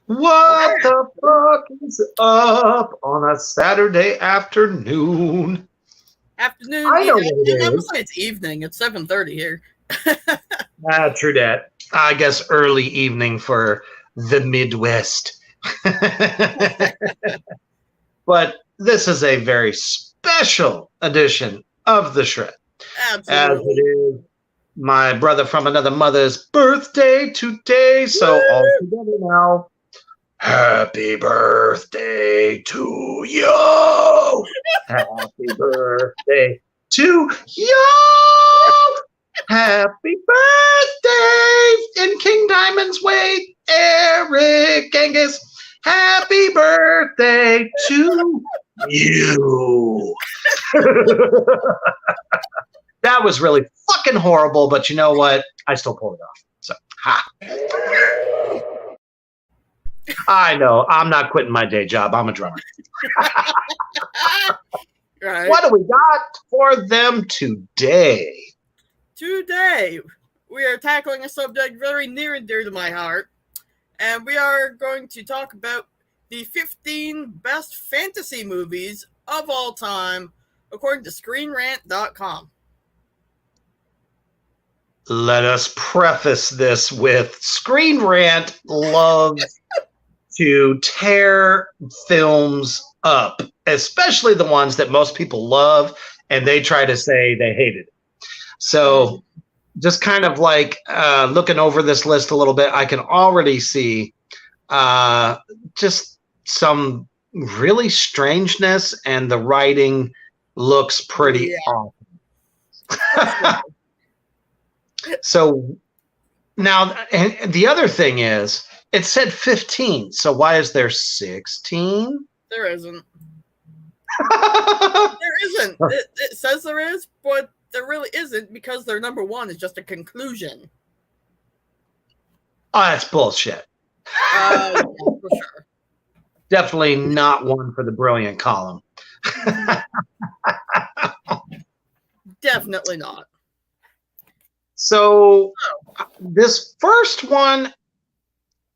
What the fuck is up on a Saturday afternoon? Afternoon. I know what I it would is. say it's evening. It's 7:30 here. True that. I guess early evening for the Midwest. But this is a very special edition of the Shred, as it Absolutely. is my brother from another mother's birthday today. So all Woo! together now. Happy birthday to you. Happy birthday to you. Happy birthday in King Diamond's way, Eric Gangis. Happy birthday to you. That was really fucking horrible, but you know what? I still pulled it off. So, ha. I know. I'm not quitting my day job. I'm a drummer. Right. What do we got for them today? Today, we are tackling a subject very near and dear to my heart, and we are going to talk about the 15 best fantasy movies of all time, according to ScreenRant.com. Let us preface this with Screen Rant loves to tear films up, especially the ones that most people love, and they try to say they hated it. So just kind of like looking over this list a little bit, I can already see just some really strangeness, and the writing looks pretty awesome. So now, and the other thing is, it said 15, so why is there 16? There isn't. There isn't. It says there is, but there really isn't, because their number one is just a conclusion. Oh, that's bullshit. Yeah, for sure. Definitely not one for the brilliant column. Definitely not. So this first one,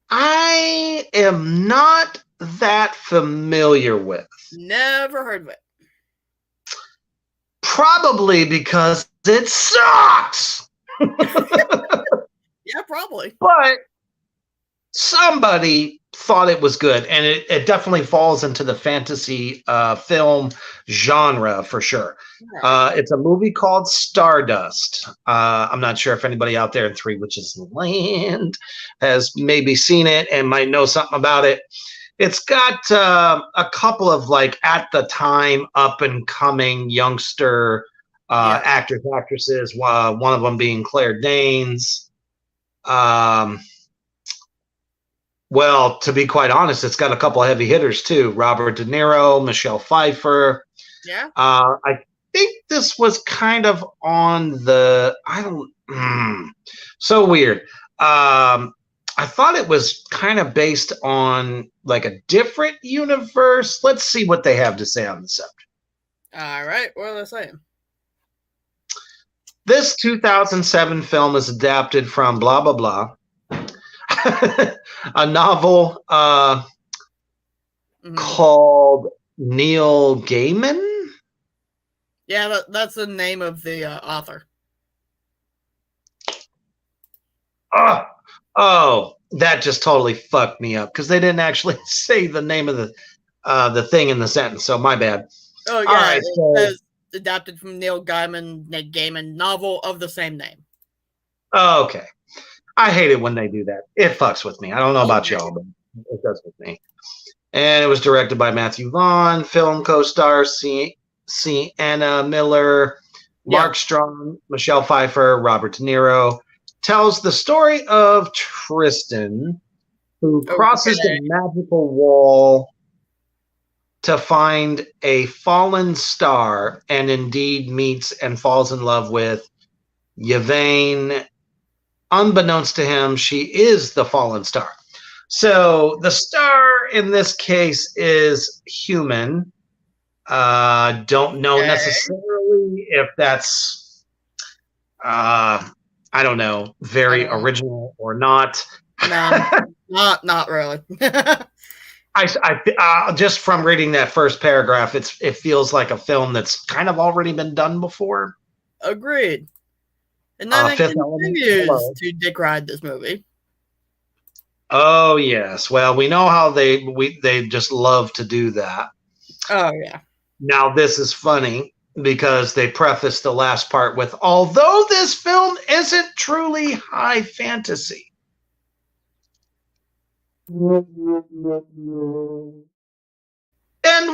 I am not that familiar with. Never heard of it. Probably because it sucks. Yeah, probably. But somebody thought it was good, and it definitely falls into the fantasy film genre for sure. Yeah. It's a movie called Stardust. I'm not sure if anybody out there in Three Witches Land has maybe seen it and might know something about it. It's got a couple of, like, at the time up and coming youngster actors, actresses. One of them being Claire Danes. Well, to be quite honest, it's got a couple of heavy hitters too. Robert De Niro, Michelle Pfeiffer. Yeah. I think this was kind of on the, so weird. I thought it was kind of based on like a different universe. Let's see what they have to say on the subject. All right. What are they saying? This 2007 film is adapted from blah, blah, blah. A novel called Neil Gaiman. Yeah, that's the name of the author. Oh, that just totally fucked me up because they didn't actually say the name of the thing in the sentence. So my bad. Oh yeah, right, it says adapted from Neil Gaiman novel of the same name. Oh, okay. I hate it when they do that. It fucks with me. I don't know about y'all, but it does with me. And it was directed by Matthew Vaughn, film co-star Sienna Miller, Mark Strong, Michelle Pfeiffer, Robert De Niro. Tells the story of Tristan, who crosses the magical wall to find a fallen star, and indeed meets and falls in love with Yvain. Unbeknownst to him, she is the fallen star. So the star in this case is human. Don't know necessarily if that's, I don't know, very original or not. No. Not really. Just from reading that first paragraph, it feels like a film that's kind of already been done before. Agreed. And then it Fifth Element. continues Hello. to dick ride this movie. Oh yes. Well, we know how they just love to do that. Oh yeah. Now this is funny because they preface the last part with, although this film isn't truly high fantasy. And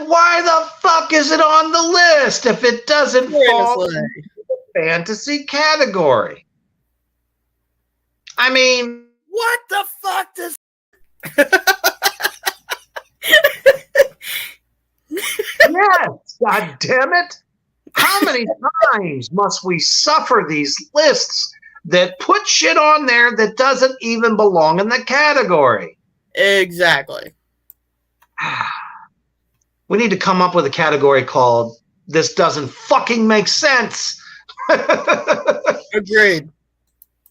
why the fuck is it on the list if it doesn't fall into the fantasy category? I mean, what the fuck does yes, god damn it. How many times must we suffer these lists that put shit on there that doesn't even belong in the category? Exactly. We need to come up with a category called "This Doesn't Fucking Make Sense." Agreed.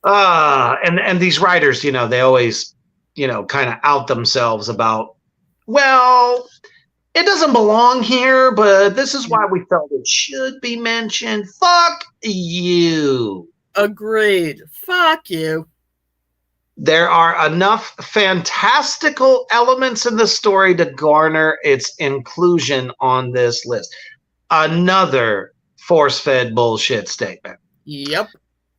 And these writers, they always, kind of out themselves about, well, it doesn't belong here, but this is why we felt it should be mentioned. Fuck you. Agreed. Fuck you. There are enough fantastical elements in the story to garner its inclusion on this list. Another force-fed bullshit statement. Yep.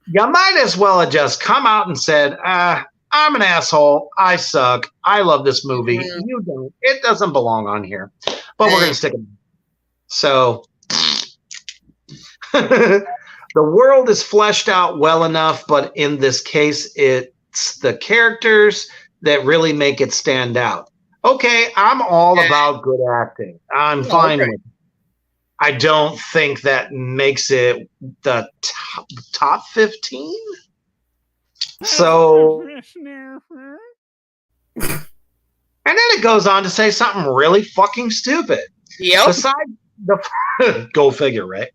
You might as well have just come out and said, I'm an asshole. I suck. I love this movie. You don't. It doesn't belong on here. But we're going to stick it. So the world is fleshed out well enough, but in this case, it's the characters that really make it stand out. Okay, I'm all about good acting. I'm fine with it. I don't think that makes it the top 15. So, and then it goes on to say something really fucking stupid. Yep. Besides the go figure, right?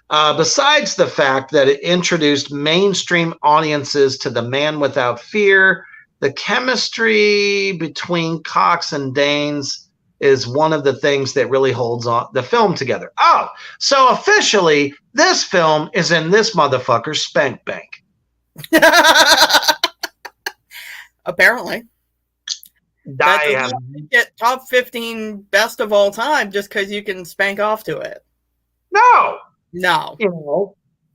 Besides the fact that it introduced mainstream audiences to The Man Without Fear, the chemistry between Cox and Danes is one of the things that really holds on the film together. Oh, so officially, this film is in this motherfucker's spank bank. Apparently. That does not get top 15 best of all time just because you can spank off to it. No.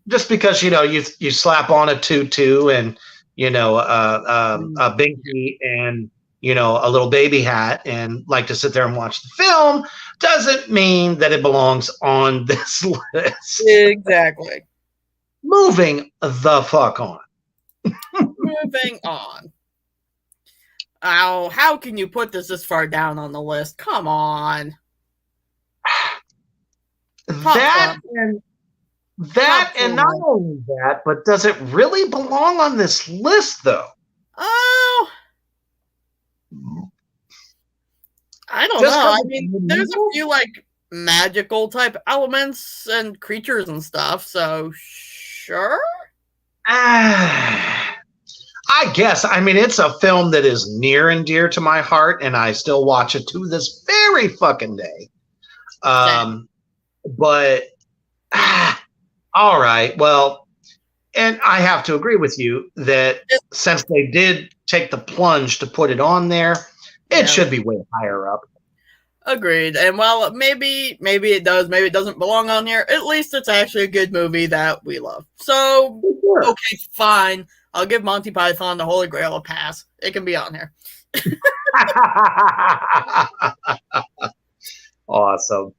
Just because, you slap on a tutu and, a binky and, a little baby hat and like to sit there and watch the film doesn't mean that it belongs on this list. Exactly. Moving the fuck on. Moving on. Oh, how can you put this far down on the list? Come on. That and not only that, but does it really belong on this list though? Oh, I don't know. I mean, there's a few like magical type elements and creatures and stuff, so sure. I guess. I mean, it's a film that is near and dear to my heart, and I still watch it to this very fucking day. But all right, well, and I have to agree with you that since they did take the plunge to put it on there, it should be way higher up. Agreed. And while maybe it does, maybe it doesn't belong on here, at least it's actually a good movie that we love. So, okay, fine. I'll give Monty Python the Holy Grail a pass. It can be on here. Awesome.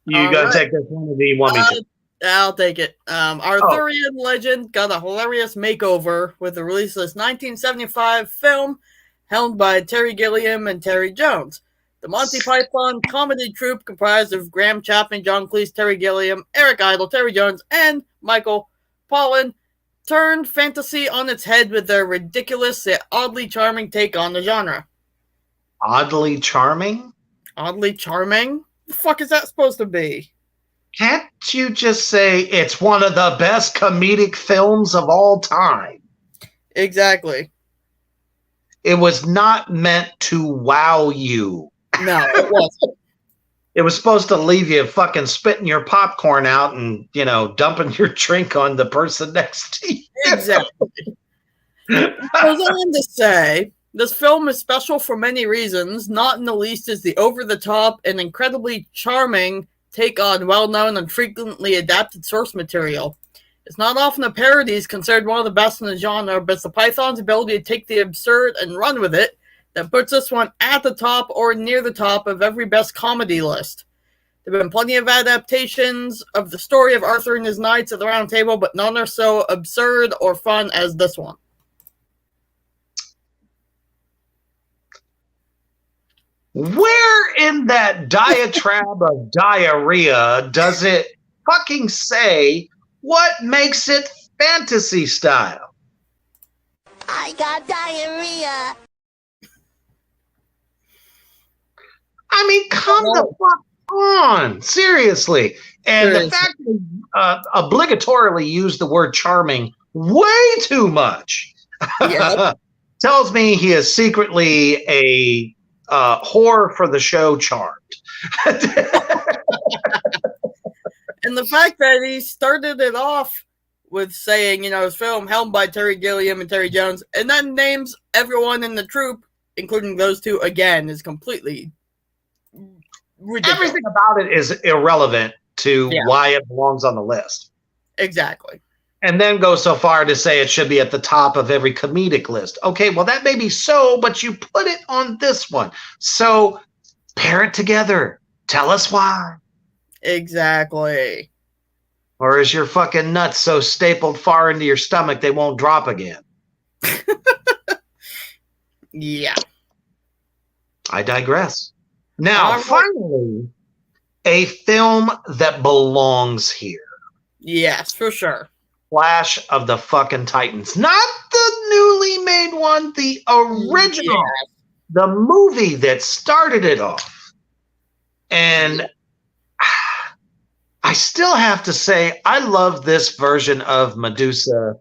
You got to take this one, or do you want me to? I'll take it. Arthurian Legend got a hilarious makeover with the release of this 1975 film helmed by Terry Gilliam and Terry Jones. The Monty Python comedy troupe comprised of Graham Chapman, John Cleese, Terry Gilliam, Eric Idle, Terry Jones, and Michael Pollan turned fantasy on its head with their ridiculous yet oddly charming take on the genre. Oddly charming? Oddly charming? The fuck is that supposed to be? Can't you just say it's one of the best comedic films of all time? Exactly. It was not meant to wow you. No, it wasn't. It was supposed to leave you fucking spitting your popcorn out and, dumping your drink on the person next to you. Exactly. It goes on to say, this film is special for many reasons, not in the least is the over-the-top and incredibly charming take on well-known and frequently adapted source material. It's not often a parody is considered one of the best in the genre, but it's the Python's ability to take the absurd and run with it that puts this one at the top or near the top of every best comedy list. There have been plenty of adaptations of the story of Arthur and his Knights at the Round Table, but none are so absurd or fun as this one. Where in that diatribe of diarrhea does it fucking say what makes it fantasy style? I got diarrhea. I mean, come the fuck on. Seriously. And the fact that they obligatorily use the word charming way too much tells me he is secretly a whore for the show Charmed. And the fact that he started it off with saying, his film helmed by Terry Gilliam and Terry Jones, and then names everyone in the troupe, including those two again, is completely ridiculous. Everything about it is irrelevant to why it belongs on the list. Exactly. And then go so far to say it should be at the top of every comedic list. Okay, well, that may be so, but you put it on this one. So pair it together. Tell us why. Exactly. Or is your fucking nuts so stapled far into your stomach they won't drop again? Yeah. I digress. Now, finally, a film that belongs here. Yes, for sure. Clash of the fucking Titans. Not the newly made one, the original. Yes. The movie that started it off. And I still have to say, I love this version of Medusa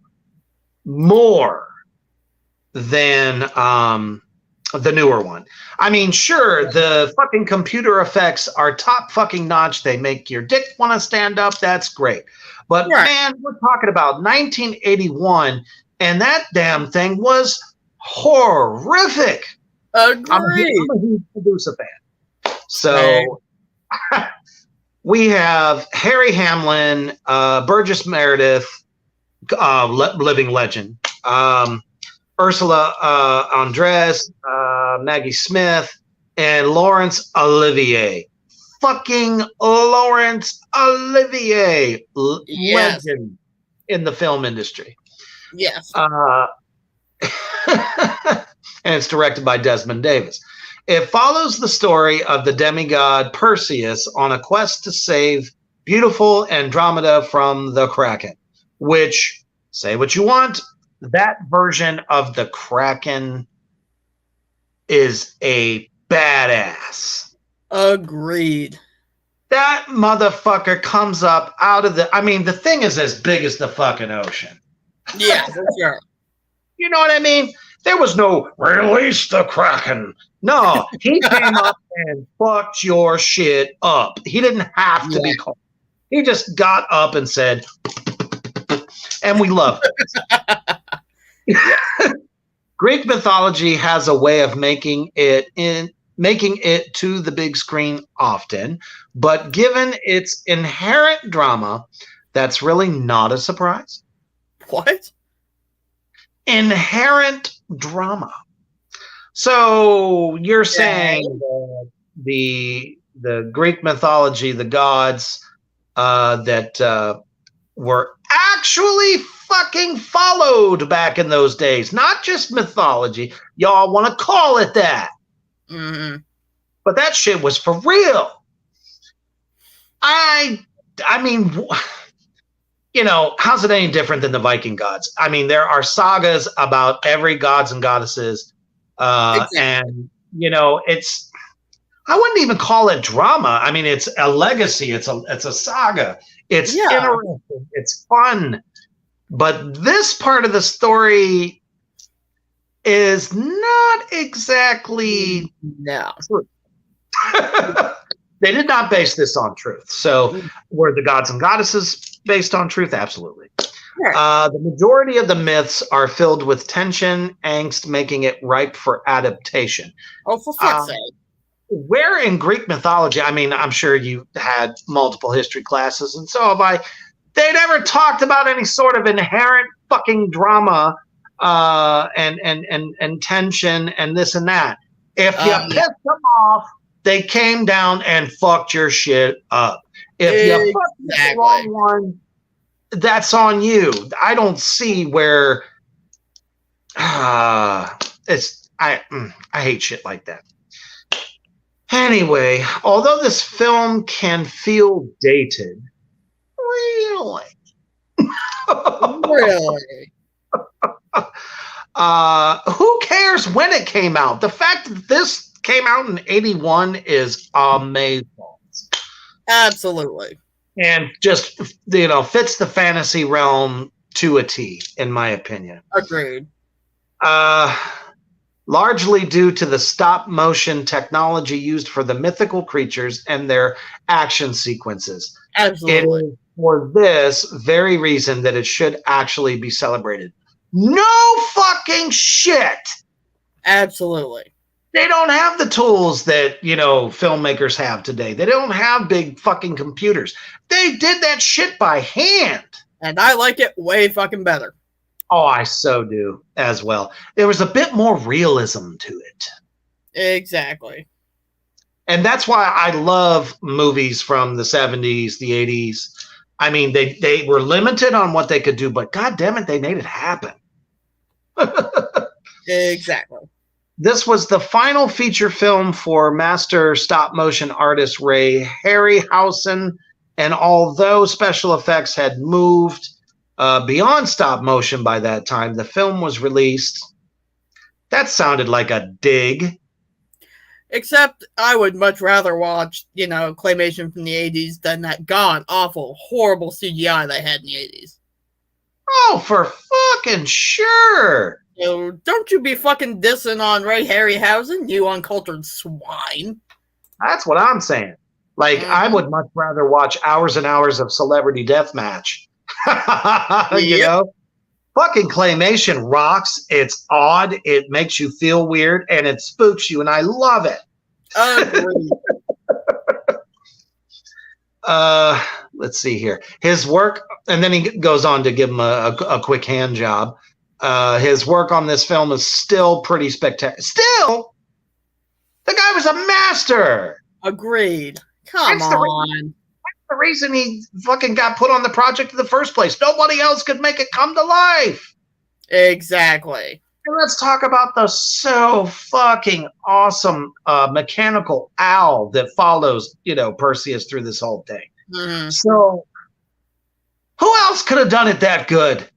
more than the newer one. I mean, sure, the fucking computer effects are top fucking notch. They make your dick want to stand up. That's great. But man, we're talking about 1981, and that damn thing was horrific. Agreed. I'm a huge Medusa fan. So we have Harry Hamlin, Burgess Meredith, living legend, Ursula Andress, Maggie Smith, and Laurence Olivier. Fucking Laurence Olivier, legend in the film industry. Yes. And it's directed by Desmond Davis. It follows the story of the demigod Perseus on a quest to save beautiful Andromeda from the Kraken, which, say what you want, that version of the Kraken is a badass. Agreed. That motherfucker comes up out of the... I mean, the thing is as big as the fucking ocean. Yeah, for sure. You know what I mean? There was no release the Kraken. No, he came up and fucked your shit up. He didn't have to be called. He just got up and said, and we love it. Greek mythology has a way of making it to the big screen often, but given its inherent drama, that's really not a surprise. What? Inherent drama. So you're saying that the Greek mythology, the gods that were actually fucking followed back in those days, not just mythology. Y'all want to call it that. Mm-hmm. But that shit was for real. I mean, you know, how's it any different than the Viking gods? I mean, there are sagas about every gods and goddesses. Exactly. And, you know, I wouldn't even call it drama. I mean, it's a legacy. It's a saga. It's interesting. It's fun. But this part of the story is not exactly No. true. They did not base this on truth. So were the gods and goddesses based on truth? Absolutely. Right. The majority of the myths are filled with tension, angst, making it ripe for adaptation. Oh, for fuck's sake. Where in Greek mythology, I mean, I'm sure you had multiple history classes, and so have I. They never talked about any sort of inherent fucking drama and tension and this and that. If you pissed them off, they came down and fucked your shit up. If you fucked the wrong one, that's on you. I don't see where I hate shit like that. Anyway, although this film can feel dated, really? Really? Who cares when it came out? The fact that this came out in 81 is amazing. Absolutely. And just, fits the fantasy realm to a T, in my opinion. Agreed. Largely due to the stop motion technology used for the mythical creatures and their action sequences. Absolutely. It is for this very reason that it should actually be celebrated. No fucking shit. Absolutely. They don't have the tools that, filmmakers have today. They don't have big fucking computers. They did that shit by hand. And I like it way fucking better. Oh, I so do as well. There was a bit more realism to it. Exactly. And that's why I love movies from the 70s, the 80s. I mean, they were limited on what they could do, but God damn it, they made it happen. Exactly. This was the final feature film for master stop motion artist Ray Harryhausen. And although special effects had moved beyond stop motion by that time, the film was released. That sounded like a dig. Except I would much rather watch, claymation from the 80s than that god-awful, horrible CGI they had in the 80s. Oh, for fucking sure. Don't you be fucking dissing on Ray Harryhausen, you uncultured swine. That's what I'm saying. Like, I would much rather watch hours and hours of Celebrity Deathmatch. You know? Fucking claymation rocks. It's odd. It makes you feel weird, and it spooks you, and I love it. Agreed. Let's see here. His work, and then he goes on to give him a quick hand job. His work on this film is still pretty spectacular. Still, the guy was a master. Agreed. Come on. That's the reason he fucking got put on the project in the first place. Nobody else could make it come to life. Exactly. And let's talk about the so fucking awesome mechanical owl that follows, Perseus through this whole thing. Mm-hmm. So, who else could have done it that good?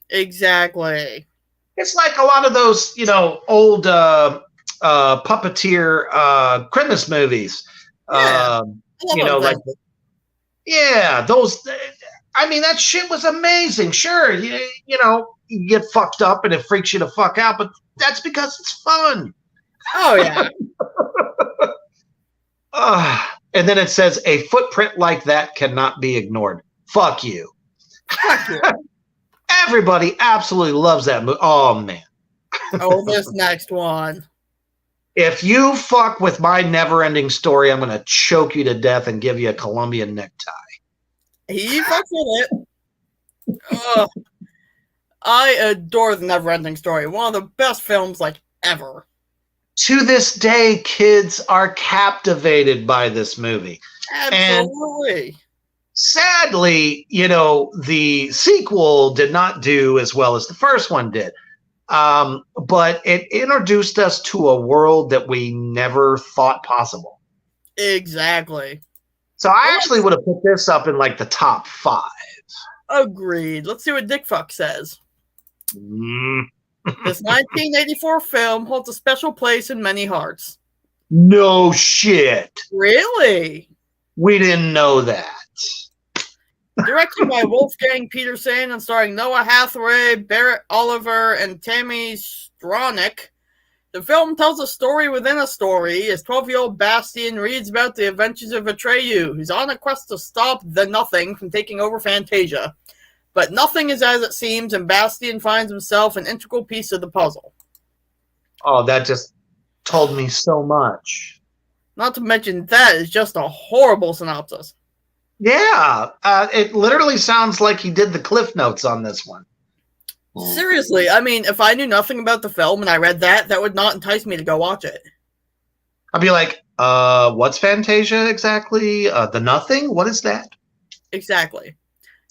Exactly. It's like a lot of those, old puppeteer Christmas movies. Yeah. Those. I mean, that shit was amazing. Sure, you get fucked up and it freaks you the fuck out, but that's because it's fun. Oh yeah. And then it says a footprint like that cannot be ignored. Fuck you. Fuck you. Everybody absolutely loves that movie. Oh man. Oh, this next one. If you fuck with my never-ending story, I'm going to choke you to death and give you a Colombian necktie. He fucks with it. I adore the Never-Ending Story. One of the best films ever. To this day, kids are captivated by this movie. Absolutely. And sadly, the sequel did not do as well as the first one did. But it introduced us to a world that we never thought possible. Exactly. So I actually would have put this up in the top 5. Agreed. Let's see what Dick Fuck says. This 1984 film holds a special place in many hearts. No shit. Really? We didn't know that. Directed by Wolfgang Peterson and starring Noah Hathaway, Barrett Oliver, and Tammy Stronach, the film tells a story within a story as 12-year-old Bastian reads about the adventures of Atreyu, who's on a quest to stop the Nothing from taking over Fantasia. But nothing is as it seems, and Bastian finds himself an integral piece of the puzzle. Oh, that just told me so much. Not to mention that is just a horrible synopsis. Yeah, it literally sounds like he did the Cliff Notes on this one. Seriously, I mean, if I knew nothing about the film and I read that, that would not entice me to go watch it. I'd be like, what's Fantasia exactly? The Nothing? What is that? Exactly.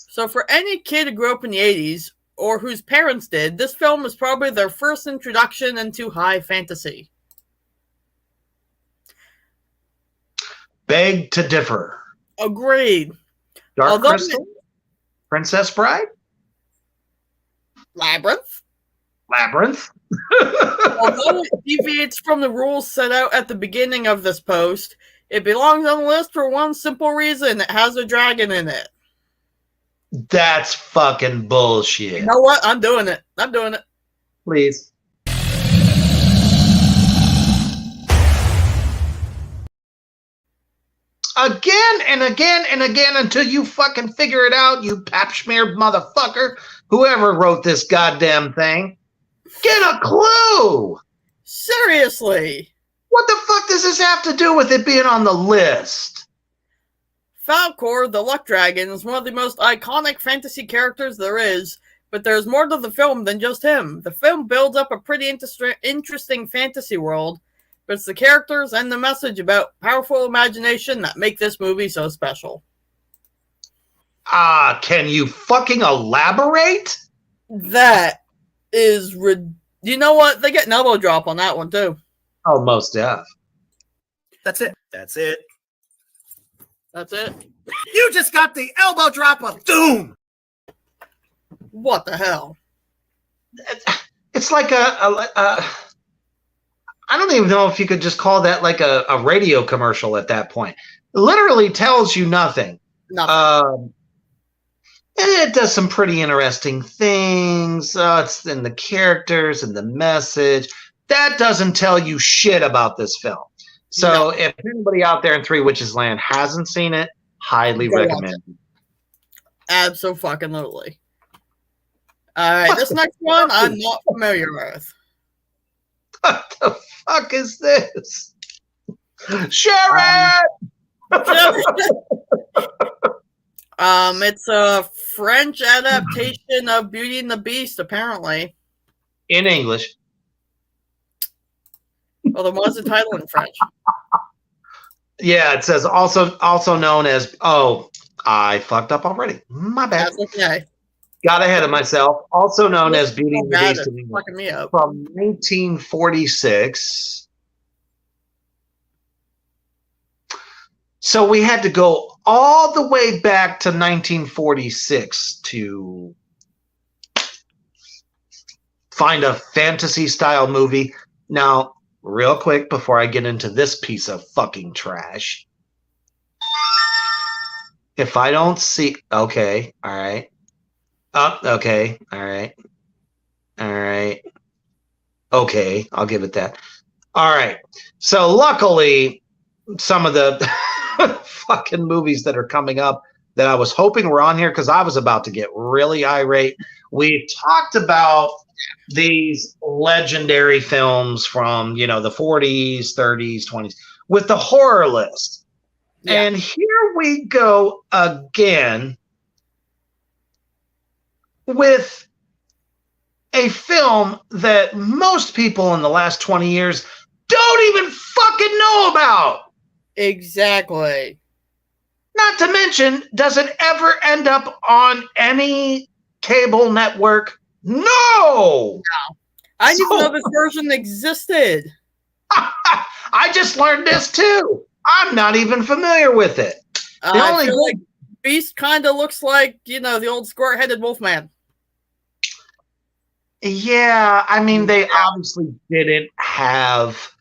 So for any kid who grew up in the 80s, or whose parents did, this film is probably their first introduction into high fantasy. Beg to differ. Agreed. Dark Crystal? Princess Bride? Labyrinth? Labyrinth? Although it deviates from the rules set out at the beginning of this post, it belongs on the list for one simple reason: it has a dragon in it. That's fucking bullshit. You know what? I'm doing it. I'm doing it. Please. Again and again and again until you fucking figure it out, you pap-smeared motherfucker. Whoever wrote this goddamn thing. Get a clue! Seriously! What the fuck does this have to do with it being on the list? Falkor, the Luck Dragon, is one of the most iconic fantasy characters there is, but there's more to the film than just him. The film builds up a pretty interesting fantasy world, but it's the characters and the message about powerful imagination that make this movie so special. Can you fucking elaborate? That is... You know what? They get an elbow drop on that one, too. Oh, most def. That's it. That's it. That's it. You just got the elbow drop of doom. What the hell? It's like I don't even know if you could just call that like a radio commercial at that point. It literally tells you nothing. Nothing. It does some pretty interesting things. It's in the characters and the message. That doesn't tell you shit about this film. So if anybody out there in Three Witches Land hasn't seen it, highly recommend it. Abso-fucking-lutely. All right, this next one I'm not familiar with. What the fuck is this? Sharon! It's a French adaptation of Beauty and the Beast, apparently. In English. Well, then what's the title in French? Yeah, it says also known as. Oh, I fucked up already. My bad. That's okay. Got ahead of myself. Also known as Beauty and the Beast in English. Fucking me up. From 1946. So we had to go all the way back to 1946 to find a fantasy-style movie. Now, real quick, before I get into this piece of fucking trash. If I don't see... Okay, all right. Okay, all right. All right. Okay, I'll give it that. All right. So luckily, some of the fucking movies that are coming up that I was hoping were on here because I was about to get really irate. We talked about these legendary films from, the 40s, 30s, 20s with the horror list. Yeah. And here we go again with a film that most people in the last 20 years don't even fucking know about. Exactly. Not to mention, does it ever end up on any cable network? No! I didn't even know this version existed. I just learned this too. I'm not even familiar with it. I feel like Beast kind of looks like, the old squirt-headed Wolfman. Yeah, I mean, they obviously didn't have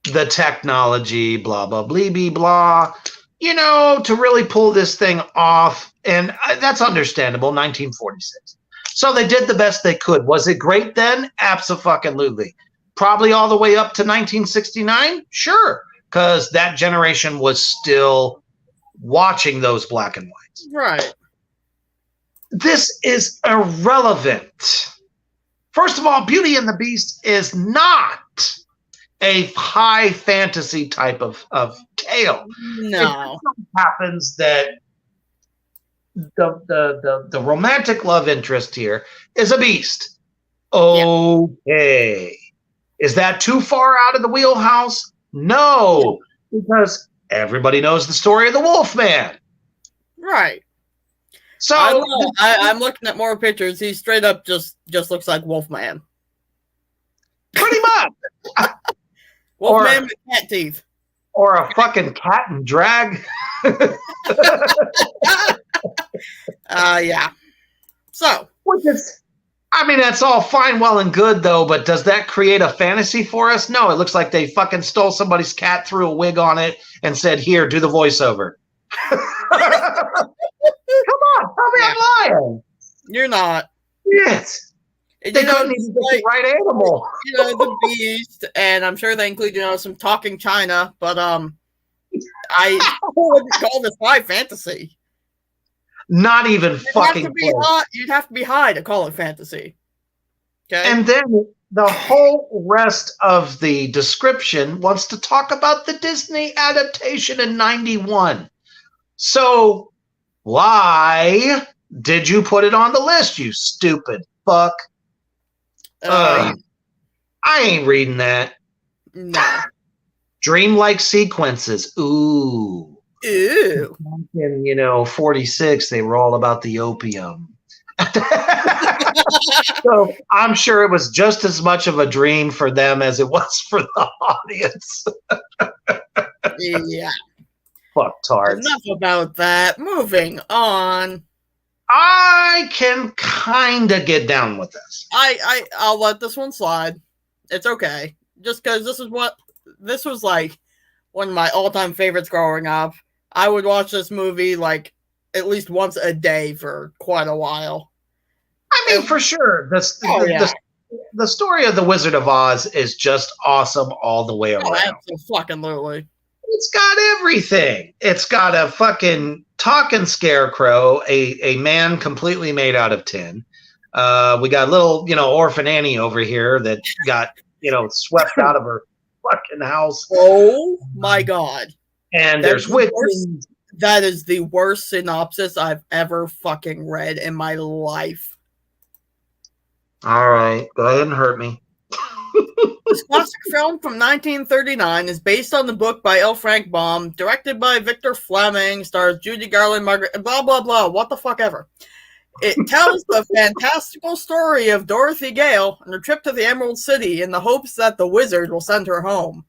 the technology, blah, blah, blee, blah. to really pull this thing off, and that's understandable, 1946. So they did the best they could. Was it great then? Abso-fucking-lutely. Probably all the way up to 1969? Sure, because that generation was still watching those black and whites. Right. This is irrelevant. First of all, Beauty and the Beast is not a high fantasy type of tale. No. It happens that the romantic love interest here is a beast. Okay. Yeah. Is that too far out of the wheelhouse? No, because everybody knows the story of the Wolfman. Right. So I don't know. I'm looking at more pictures. He straight up just looks like Wolfman. Pretty much. Wolfman with cat teeth. Or a fucking cat and drag. Yeah. So. That's all fine, well, and good, though, but does that create a fantasy for us? No, it looks like they fucking stole somebody's cat, threw a wig on it, and said, here, do the voiceover. Come on, tell me I'm lying. You're not. Yes. They couldn't even get the right animal. The Beast, and I'm sure they include, some talking China, but I wouldn't call this high fantasy. Not even fucking close. You'd have to be high to call it fantasy. Okay. And then the whole rest of the description wants to talk about the Disney adaptation in 91. So why did you put it on the list, you stupid fuck? I ain't reading that. No. Dreamlike sequences. Ooh. Ew. In 46, they were all about the opium. So I'm sure it was just as much of a dream for them as it was for the audience. Yeah. Fuck tards. Enough about that. Moving on. I can kind of get down with this. I'll let this one slide. It's okay. Just because this was like one of my all-time favorites growing up. I would watch this movie like at least once a day for quite a while. For sure. The story of the Wizard of Oz is just awesome all the way around. Absolutely. It's got everything. It's got a fucking talking scarecrow, a man completely made out of tin. We got a little, orphan Annie over here that got, swept out of her fucking house. Oh my God. And there's witches. That is the worst synopsis I've ever fucking read in my life. All right. Go ahead and hurt me. This classic film from 1939 is based on the book by L. Frank Baum, directed by Victor Fleming, stars Judy Garland, Margaret, blah, blah, blah, what the fuck ever. It tells the fantastical story of Dorothy Gale on her trip to the Emerald City in the hopes that the wizard will send her home.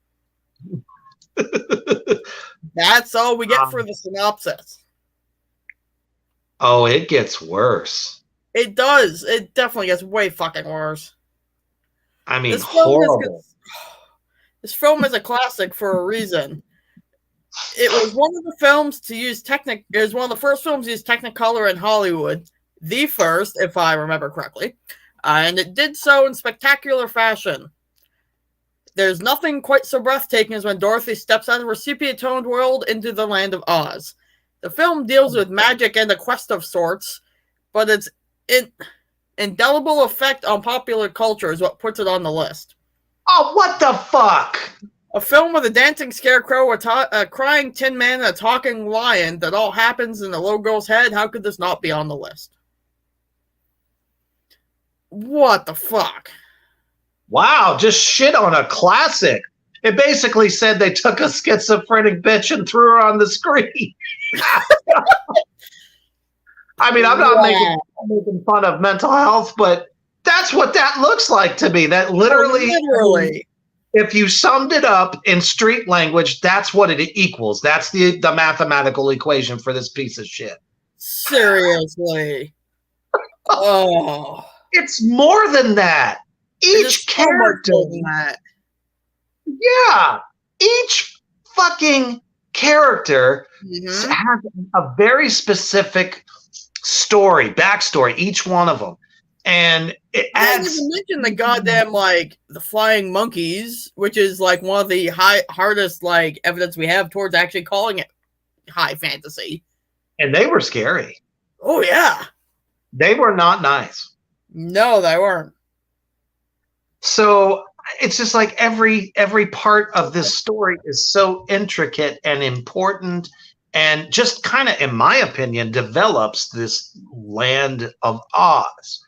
That's all we get for the synopsis. Oh, it gets worse. It does. It definitely gets way fucking worse. Horrible. This film is a classic for a reason. It was one of the films to use It was one of the first films to use Technicolor in Hollywood. The first, if I remember correctly. And it did so in spectacular fashion. There's nothing quite so breathtaking as when Dorothy steps out of her sepia-toned world into the land of Oz. The film deals with magic and a quest of sorts, but its indelible effect on popular culture is what puts it on the list. Oh, what the fuck? A film with a dancing scarecrow, a crying tin man, and a talking lion that all happens in the little girl's head. How could this not be on the list? What the fuck? Wow, just shit on a classic. It basically said they took a schizophrenic bitch and threw her on the screen. I'm not making fun of mental health, but that's what that looks like to me. That literally, if you summed it up in street language, that's what it equals. That's the mathematical equation for this piece of shit. Seriously. Oh. It's more than that. Each character. Yeah. Each fucking character Mhm. has a very specific backstory, each one of them. And it They didn't adds. even mention the goddamn like the flying monkeys, which is like one of the hardest like evidence we have towards actually calling it high fantasy. And they were scary. Oh yeah. They were not nice. No, they weren't. So it's just like every part of this story is so intricate and important, and just kind of, in my opinion, develops this land of Oz.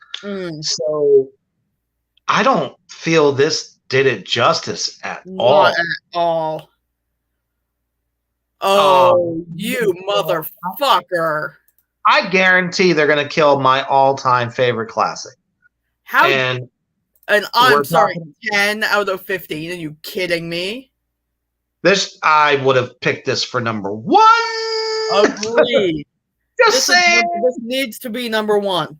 So I don't feel this did it justice at all. Not at all. Oh, you motherfucker. I guarantee they're going to kill my all-time favorite classic. How? And I'm sorry, 10 out of 15. Are you kidding me? I would have picked this for number 1. Agreed. Just saying. This needs to be number 1. Okay?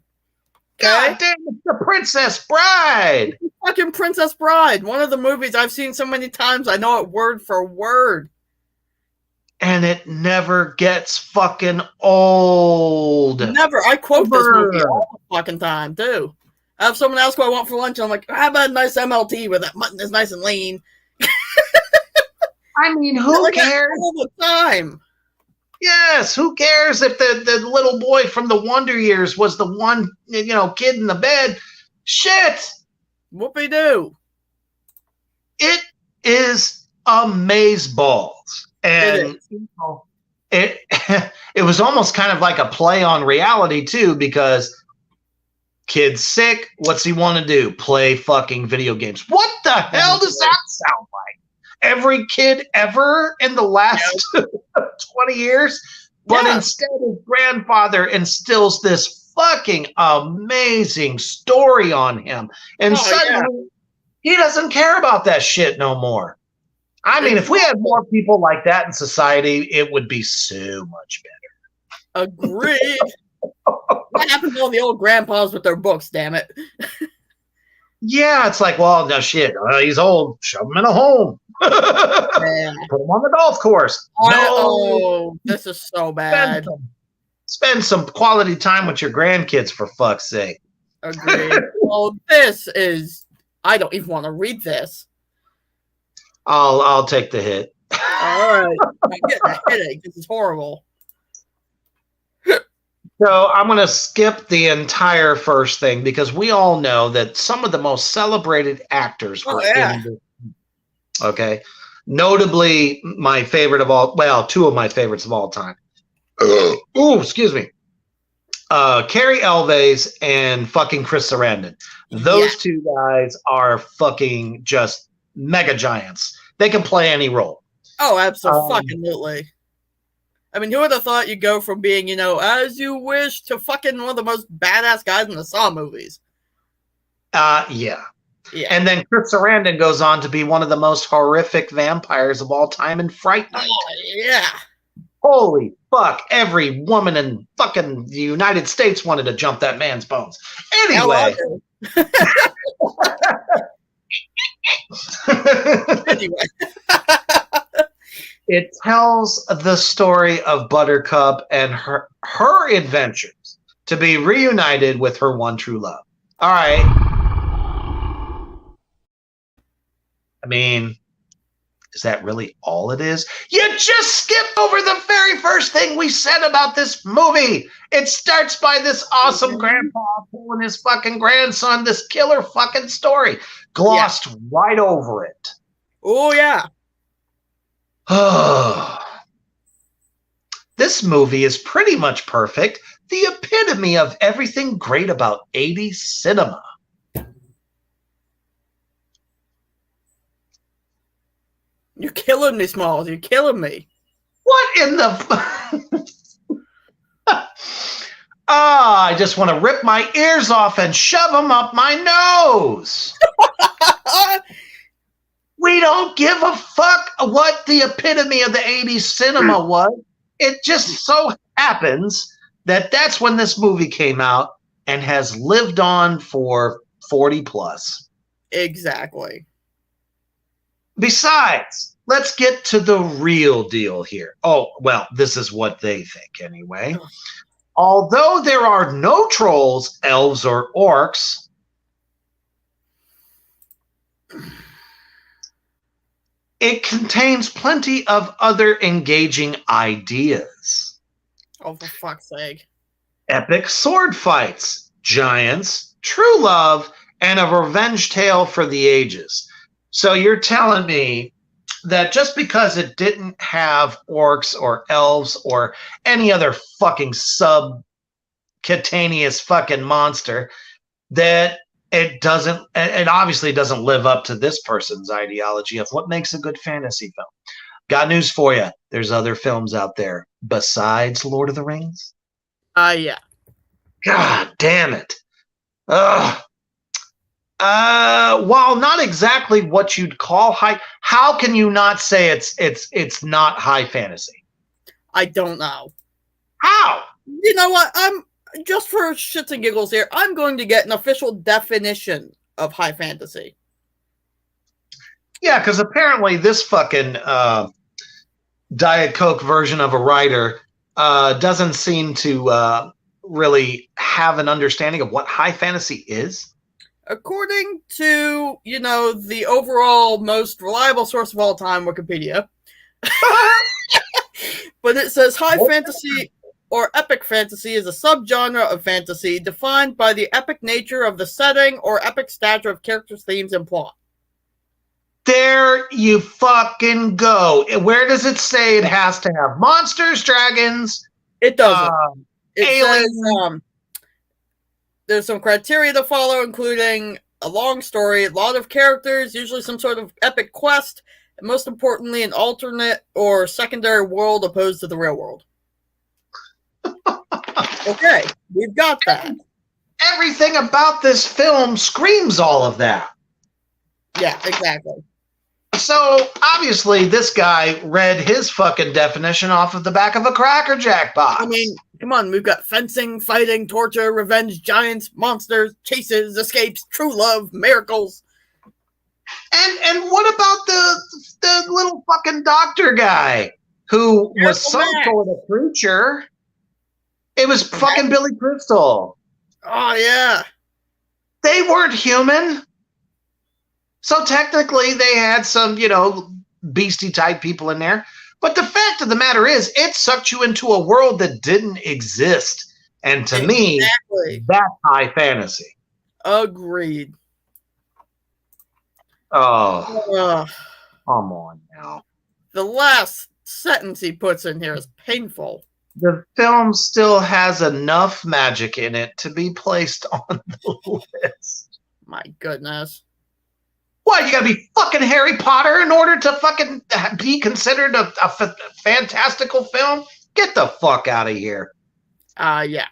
God damn, it's The Princess Bride. Fucking Princess Bride. One of the movies I've seen so many times, I know it word for word. And it never gets fucking old. Never. I quote this movie all the fucking time, too. I have someone else who I want for lunch, and I'm like, how about a nice MLT where that mutton is nice and lean? I mean, who cares? All the time. Yes, who cares if the little boy from the Wonder Years was the one, kid in the bed? Shit. Whoopie-doo. It is amazeballs. And it was almost kind of like a play on reality, too, because kid's sick. What's he want to do? Play fucking video games. What the hell does that sound like? Every kid ever in the last 20 years? But instead, his grandfather instills this fucking amazing story on him. And suddenly, he doesn't care about that shit no more. I mean, if we had more people like that in society, it would be so much better. Agreed. What happened to all the old grandpas with their books, damn it? Yeah, it's like, well, no shit. He's old. Shove him in a home. Put him on the golf course. Oh, this is so bad. Spend some quality time with your grandkids, for fuck's sake. Agreed. Well, this is... I don't even want to read this. I'll take the hit. All right. I'm getting a headache. This is horrible. So I'm going to skip the entire first thing because we all know that some of the most celebrated actors were in this. Okay. Notably, my favorite of all, well, two of my favorites of all time. Ooh, excuse me. Cary Elwes and fucking Chris Sarandon. Those two guys are fucking just mega giants. They can play any role. Oh, absolutely. I mean, who would have thought you'd go from being, as you wish to fucking one of the most badass guys in the Saw movies? Yeah. And then Chris Sarandon goes on to be one of the most horrific vampires of all time in Fright Night. Oh, yeah. Holy fuck. Every woman in fucking the United States wanted to jump that man's bones. Anyway. It tells the story of Buttercup and her adventures to be reunited with her one true love. All right. I mean, is that really all it is? You just skipped over the very first thing we said about this movie. It starts by this awesome grandpa telling his fucking grandson this killer fucking story. Glossed right over it. Oh, yeah. This movie is pretty much perfect. The epitome of everything great about 80s cinema. You're killing me, Smalls. You're killing me. What in the... I just want to rip my ears off and shove them up my nose. We don't give a fuck what the epitome of the 80s cinema was. It just so happens that that's when this movie came out and has lived on for 40 plus. Exactly. Besides, let's get to the real deal here. Oh, well, this is what they think anyway. Although there are no trolls, elves, or orcs, it contains plenty of other engaging ideas. Oh, for fuck's sake. Epic sword fights, giants, true love, and a revenge tale for the ages. So you're telling me that just because it didn't have orcs or elves or any other fucking subcutaneous fucking monster, that it obviously doesn't live up to this person's ideology of what makes a good fantasy film. Got news for you. There's other films out there besides Lord of the Rings. Yeah. God damn it. Ugh. While not exactly what you'd call high, how can you not say it's not high fantasy? I don't know. How? You know what? I'm just for shits and giggles here. I'm going to get an official definition of high fantasy. Yeah, because apparently this fucking Diet Coke version of a writer doesn't seem to really have an understanding of what high fantasy is. According to, the overall most reliable source of all time, Wikipedia. But it says high fantasy or epic fantasy is a subgenre of fantasy defined by the epic nature of the setting or epic stature of characters, themes, and plot. There you fucking go. Where does it say it has to have monsters, dragons? It doesn't. It aliens. says there's some criteria to follow, including a long story, a lot of characters, usually some sort of epic quest, and most importantly, an alternate or secondary world opposed to the real world. Okay, we've got that. Everything about this film screams all of that. Yeah, exactly. So, obviously, this guy read his fucking definition off of the back of a Cracker Jack box. I mean, come on, we've got fencing, fighting, torture, revenge, giants, monsters, chases, escapes, true love, miracles. And what about the little fucking doctor guy who was some sort of creature? It was fucking Billy Crystal. Oh, yeah. They weren't human. So technically they had some, beastie type people in there. But the fact of the matter is, it sucked you into a world that didn't exist. And to me, that's high fantasy. Agreed. Oh, come on now. The last sentence he puts in here is painful. The film still has enough magic in it to be placed on the list. My goodness. What, you gotta be fucking Harry Potter in order to fucking be considered a fantastical film? Get the fuck out of here. Yeah.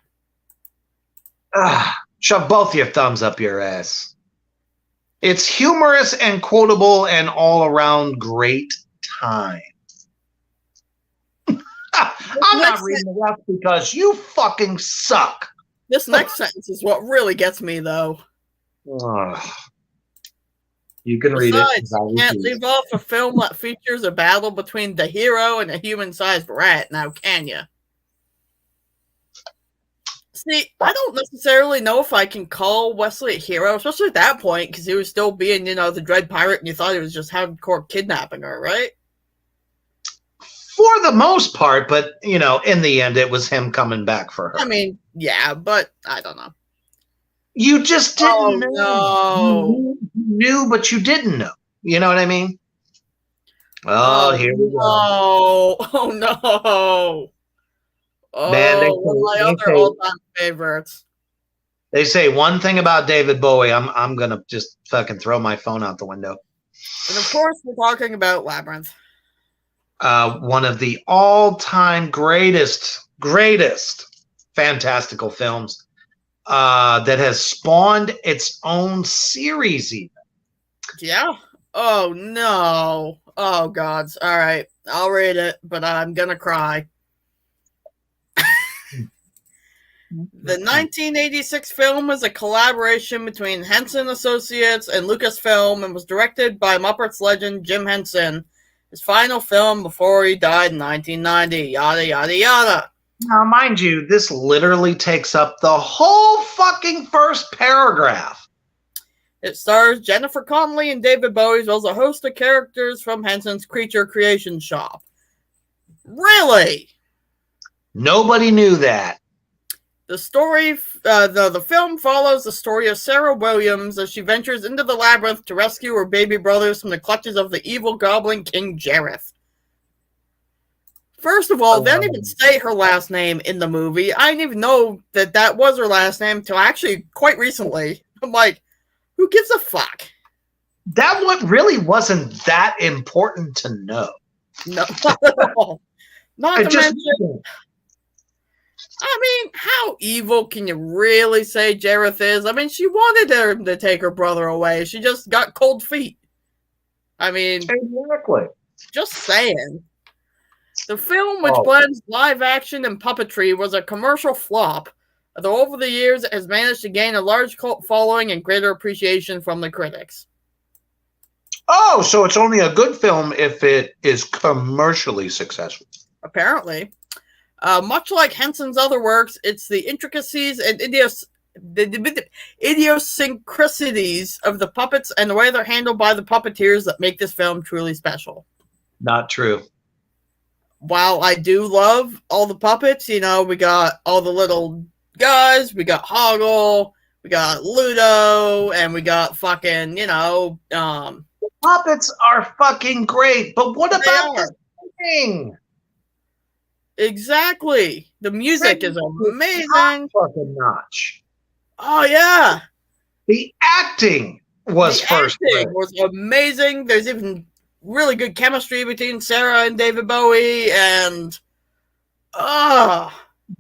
Shove both your thumbs up your ass. It's humorous and quotable and all around great time. I'm not reading the rest because you fucking suck. This next sentence is what really gets me, though. You can read it. You can't leave off a film that features a battle between the hero and a human-sized rat, now can you? See, I don't necessarily know if I can call Wesley a hero, especially at that point, because he was still being, the Dread Pirate, and you thought he was just hardcore kidnapping her, right? For the most part, but, in the end, it was him coming back for her. I mean, yeah, but I don't know. You just didn't know. No. You knew, but you didn't know. You know what I mean? Oh, here we go. Oh, no. Oh, Man, one of my other all-time favorites. They say one thing about David Bowie, I'm going to just fucking throw my phone out the window. And, of course, we're talking about Labyrinth. One of the all-time greatest fantastical films that has spawned its own series even. Yeah? Oh, no. Oh, gods. All right. I'll read it, but I'm going to cry. The 1986 film was a collaboration between Henson Associates and Lucasfilm and was directed by Muppets legend Jim Henson His final film before he died in 1990. Yada, yada, yada. Now, mind you, this literally takes up the whole fucking first paragraph. It stars Jennifer Connelly and David Bowie, as well as a host of characters from Henson's Creature Creation Shop. Really? Nobody knew that. The story, the film follows the story of Sarah Williams as she ventures into the labyrinth to rescue her baby brothers from the clutches of the evil goblin King Jareth. First of all, they didn't even say her last name in the movie. I didn't even know that that was her last name until actually quite recently. I'm like, who gives a fuck? That one really wasn't that important to know. No, not at all. Not to just, mention, I mean, how evil can you really say Jareth is? I mean, she wanted her to take her brother away. She just got cold feet. I mean, exactly. Just saying. The film, which blends live action and puppetry, was a commercial flop, though over the years it has managed to gain a large cult following and greater appreciation from the critics. Oh, so it's only a good film if it is commercially successful. Apparently. Much like Henson's other works, it's the intricacies and idiosyncrasies of the puppets and the way they're handled by the puppeteers that make this film truly special. Not true. While I do love all the puppets, you know, we got all the little guys, we got Hoggle, we got Ludo, and we got fucking, you know, the puppets are fucking great, but what about the singing? Exactly. The music is amazing. Fucking notch. Oh yeah. The acting was was amazing. There's even really good chemistry between Sarah and David Bowie, and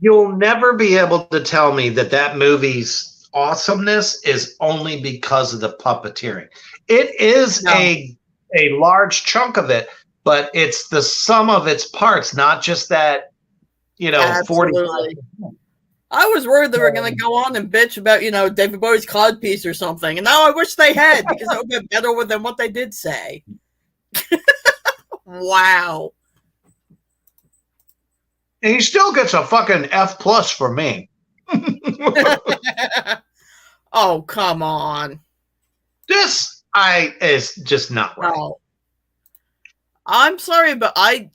you'll never be able to tell me that movie's awesomeness is only because of the puppeteering. It is a large chunk of it, but it's the sum of its parts, not just that, you know, Absolutely. 45%. I was worried they were going to go on and bitch about, you know, David Bowie's codpiece or something, and now I wish they had, because it would be better than what they did say. Wow. And he still gets a fucking F+ for me. Oh, come on. This is just not right. No. I'm sorry, but I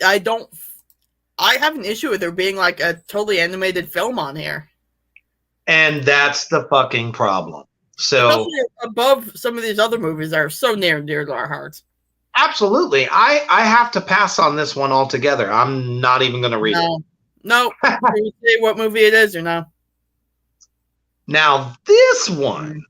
have an issue with there being like a totally animated film on here. And that's the fucking problem. So especially above some of these other movies that are so near and dear to our hearts. Absolutely. I have to pass on this one altogether. I'm not even going to read it. No. Can you say what movie it is or no? Now, this one.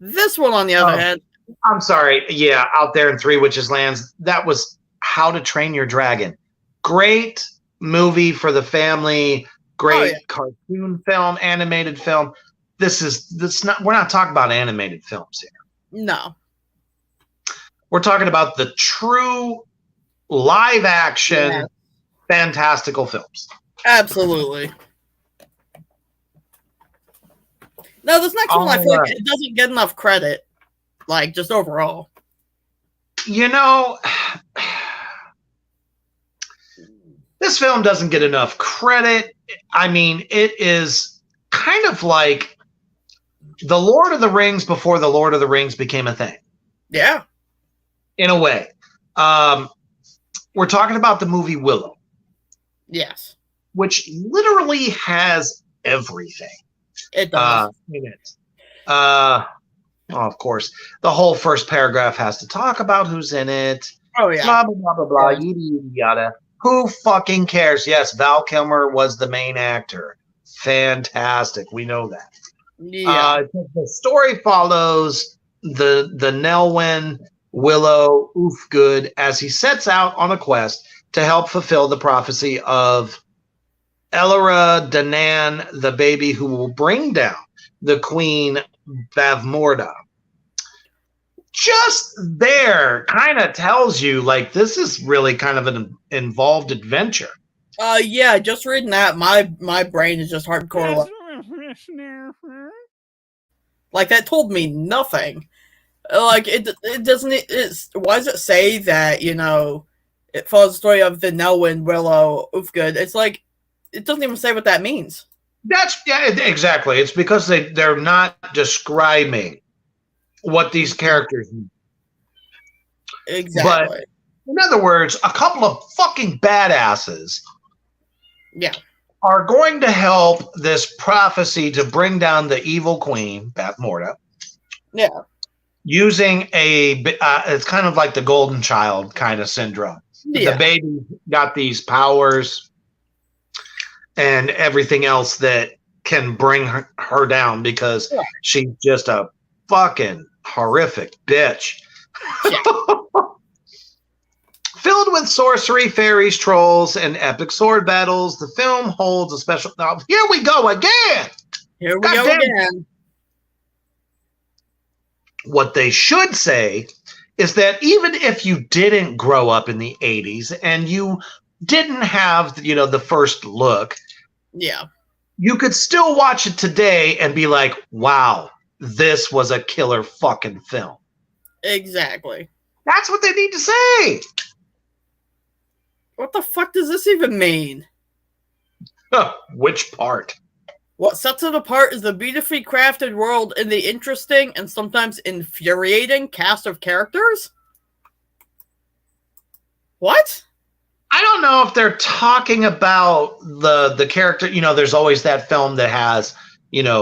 This one, on the other hand. I'm sorry. Yeah, Out There in Three Witches Lands. That was How to Train Your Dragon. Great movie for the family. Great cartoon film, animated film. We're not talking about animated films here. No. We're talking about the true live action fantastical films. Absolutely. No, this next one, I feel like it doesn't get enough credit. Like, just overall. You know, this film doesn't get enough credit. I mean, it is kind of like The Lord of the Rings before The Lord of the Rings became a thing. Yeah. In a way. We're talking about the movie Willow. Yes. Which literally has everything. It does. In it. Of course. The whole first paragraph has to talk about who's in it. Oh, yeah. Blah, blah, blah, blah, blah. Yada, yada, yada. Who fucking cares? Yes, Val Kilmer was the main actor. Fantastic. We know that. Yeah. The story follows the Nelwyn Willow Oofgood as he sets out on a quest to help fulfill the prophecy of Elora Danan, the baby who will bring down the Queen Bavmorda. Just there kind of tells you, like, this is really kind of an involved adventure. Yeah, just reading that, my brain is just hardcore. Like, that told me nothing. Like, it doesn't, why does it say that, you know, it follows the story of the Nelwyn Willow Ufgood. It's like, it doesn't even say what that means. Exactly. It's because they're not describing what these characters mean. Exactly. But in other words, a couple of fucking badasses are going to help this prophecy to bring down the evil queen, Bath Morda. Yeah. Using it's kind of like the golden child kind of syndrome. Yeah. The baby got these powers and everything else that can bring her down because she's just a fucking horrific bitch. Yeah. Filled with sorcery, fairies, trolls, and epic sword battles, the film holds a special... Now, here we go again! Here we go again. What they should say is that even if you didn't grow up in the 80s and you didn't have, the first look, you could still watch it today and be like, wow, this was a killer fucking film. Exactly. That's what they need to say. What the fuck does this even mean? Which part? What sets it apart is the beautifully crafted world and the interesting and sometimes infuriating cast of characters? What? I don't know if they're talking about the character. There's always that film that has,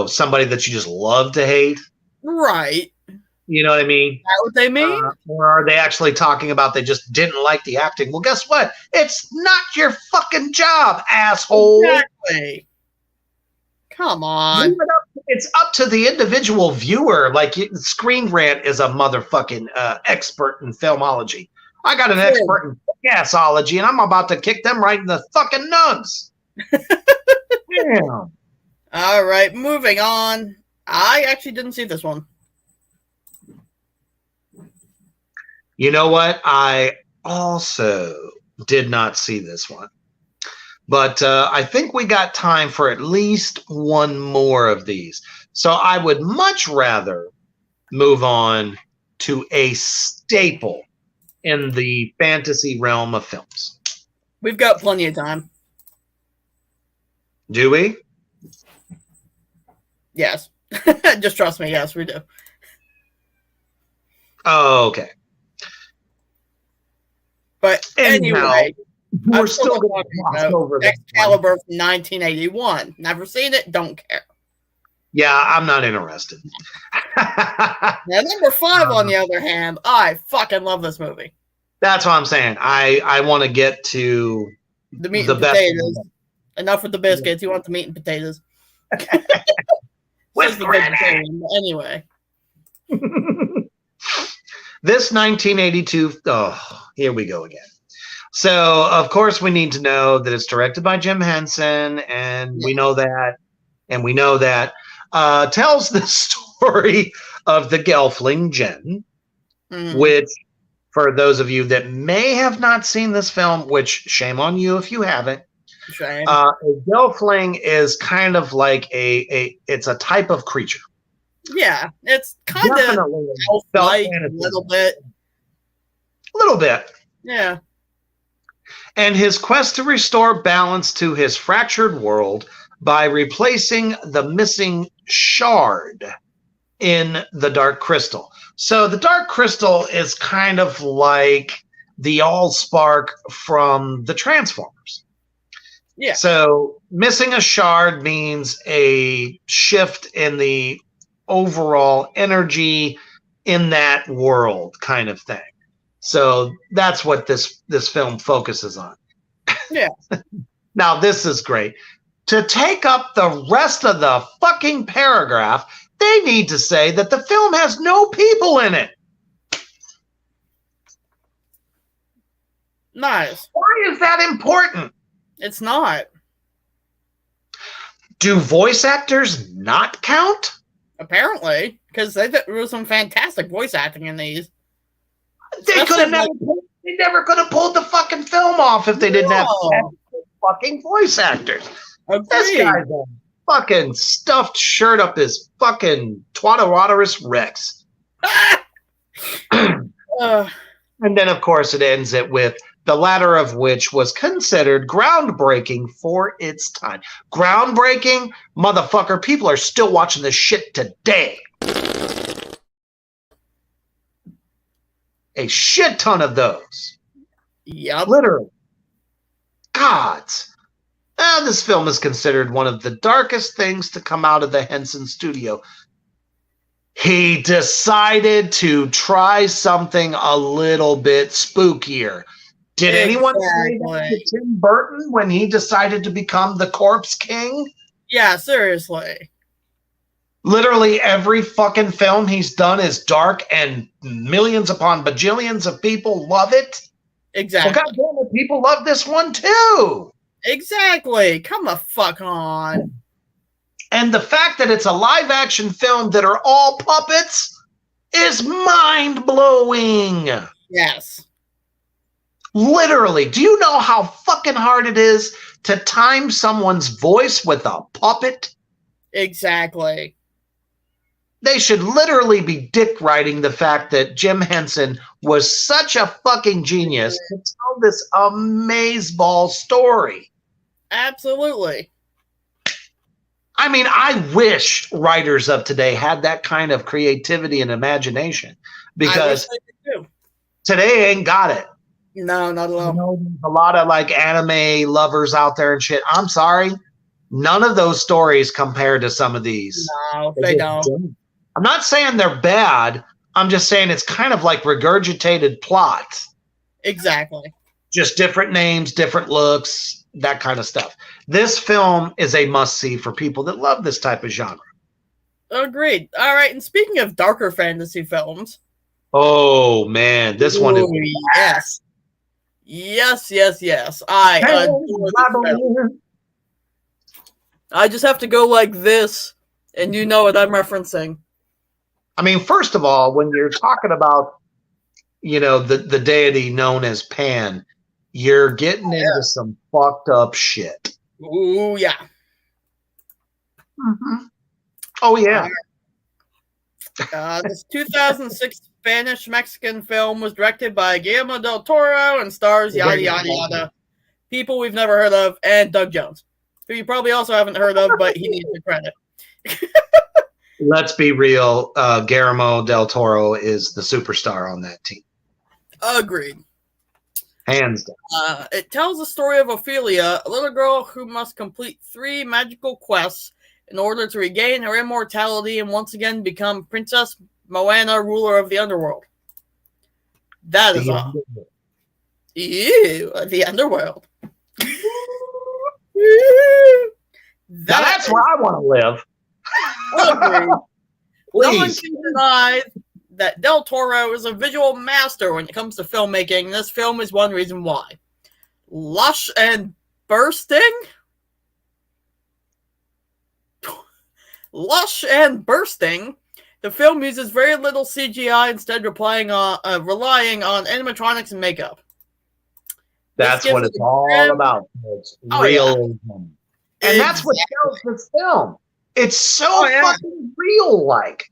somebody that you just love to hate. Right. You know what I mean? Is that what they mean? Or are they actually talking about they just didn't like the acting? Well, guess what? It's not your fucking job, asshole. Exactly. Come on. It's up to the individual viewer. Like, Screen Rant is a motherfucking expert in filmology. I got an expert in gasology, and I'm about to kick them right in the fucking nugs. Damn. All right, moving on. I actually didn't see this one. You know what? I also did not see this one. But I think we got time for at least one more of these. So I would much rather move on to a staple in the fantasy realm of films. We've got plenty of time. Do we? Yes. Just trust me. Yes, we do. Oh, okay. But anyway, we're still going to gloss over that Excalibur from 1981. Never seen it. Don't care. Yeah, I'm not interested. Now, number 5, on the other hand, I fucking love this movie. That's what I'm saying. I want to get to the meat and potatoes. Enough with the biscuits. You want the meat and potatoes. With granny. Anyway. This 1982, here we go again. So, of course, we need to know that it's directed by Jim Henson, and we know that, tells the story of the Gelfling Jen, which, for those of you that may have not seen this film, which shame on you if you haven't, a Gelfling is kind of like it's a type of creature. Yeah, it's kind of elf-like a little bit. A little bit. Yeah. And his quest to restore balance to his fractured world by replacing the missing shard in the Dark Crystal. So the Dark Crystal is kind of like the Allspark from the Transformers. Yeah. So missing a shard means a shift in the overall energy in that world kind of thing. So that's what this film focuses on. Yeah. Now, this is great. To take up the rest of the fucking paragraph, they need to say that the film has no people in it. Nice. Why is that important? It's not. Do voice actors not count? Apparently, because there was some fantastic voice acting in these. They never could have pulled the fucking film off if they didn't have fucking voice actors. Agreed. This guy's a fucking stuffed shirt up his fucking Twatawaterus Rex. And then, of course, it ends it with the latter of which was considered groundbreaking for its time. Groundbreaking? Motherfucker, people are still watching this shit today. A shit ton of those. Yep. Literally. Gods. This film is considered one of the darkest things to come out of the Henson studio. He decided to try something a little bit spookier. Did anyone say that to Tim Burton when he decided to become the Corpse King? Yeah, seriously. Literally every fucking film he's done is dark and millions upon bajillions of people love it. Exactly. Well, goddamn it, people love this one too. Exactly. Come the fuck on. And the fact that it's a live action film that are all puppets is mind blowing. Yes. Literally. Do you know how fucking hard it is to time someone's voice with a puppet? Exactly. They should literally be dick riding the fact that Jim Henson was such a fucking genius to tell this amazeball story. Absolutely. I mean, I wish writers of today had that kind of creativity and imagination, because today ain't got it. No, not at all. You know, there's a lot of like anime lovers out there and shit. I'm sorry, none of those stories compare to some of these. No, they don't. I'm not saying they're bad. I'm just saying it's kind of like regurgitated plot. Exactly. Just different names, different looks, that kind of stuff. This film is a must-see for people that love this type of genre. Agreed. All right, and speaking of darker fantasy films. Oh, man, this one is... Yes. Yes. I adore this film. I just have to go like this, and you know what I'm referencing. I mean, first of all, when you're talking about, you know, the deity known as Pan, you're getting into some fucked up shit. Ooh, yeah. Mm-hmm. Oh, yeah. This 2006 Spanish-Mexican film was directed by Guillermo del Toro and stars yada, yada, yada. People we've never heard of, and Doug Jones, who you probably also haven't heard of, but he needs the credit. Let's be real. Guillermo del Toro is the superstar on that team. Agreed. Hands down. It tells the story of Ophelia, a little girl who must complete 3 magical quests in order to regain her immortality and once again become Princess Moana, ruler of the underworld. That is all. Ew, the underworld. Now that's where I want to live. No one can deny that Del Toro is a visual master when it comes to filmmaking. This film is one reason why. Lush and bursting? Lush and bursting. The film uses very little CGI, instead relying on animatronics and makeup. That's what it's all about. It's realism. And that's what sells this film. It's so fucking real-like.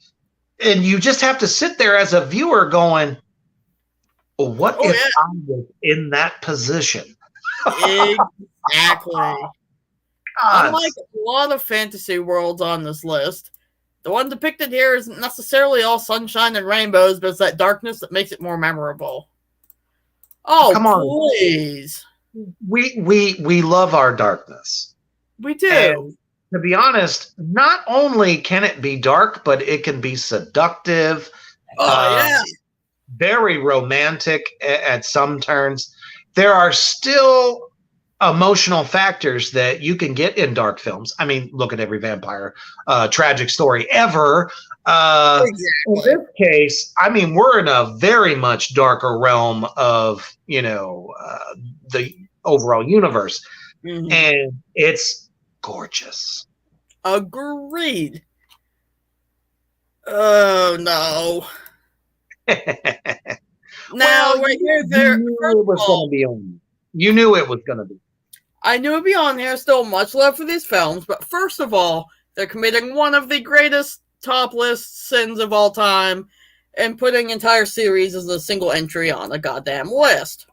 And you just have to sit there as a viewer going, what if I was in that position? Exactly. Unlike a lot of fantasy worlds on this list, the one depicted here isn't necessarily all sunshine and rainbows, but it's that darkness that makes it more memorable. Oh, come on, please. We love our darkness. We do. And to be honest, not only can it be dark, but it can be seductive. Very romantic at some turns. There are still emotional factors that you can get in dark films. I mean, look at every vampire tragic story ever. In this case, I mean, we're in a very much darker realm of, you know, the overall universe. Mm-hmm. And it's gorgeous. Agreed. Oh, no. Now, well, right here, there. You knew it was going to be on. You knew it was going to be. I knew it'd be on here. Still much love for these films, but first of all, they're committing one of the greatest top list sins of all time and putting entire series as a single entry on a goddamn list.